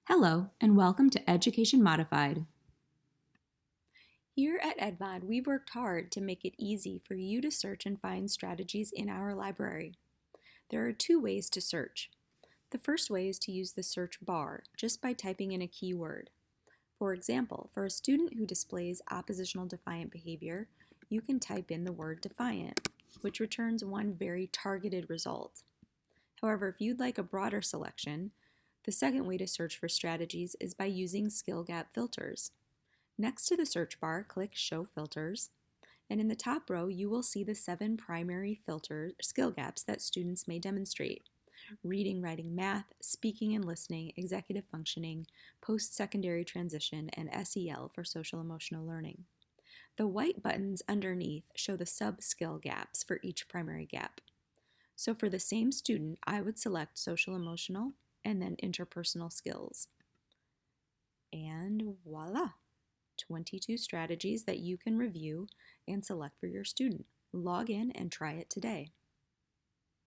Hello, and welcome to Education Modified. Here at EdMod, we've worked hard to make it easy for you to search and find strategies in our library. There are two ways to search. The first way is to use the search bar just by typing in a keyword. For example, for a student who displays oppositional defiant behavior, you can type in the word defiant, which returns one very targeted result. However, if you'd like a broader selection, the second way to search for strategies is by using skill gap filters. Next to the search bar, click Show Filters, and in the top row, you will see the 7 primary skill gaps that students may demonstrate: reading, writing, math, speaking and listening, executive functioning, post-secondary transition, and SEL for social emotional learning. The white buttons underneath show the sub-skill gaps for each primary gap. So for the same student, I would select social emotional and then interpersonal skills. And voila! 22 strategies that you can review and select for your student. Log in and try it today.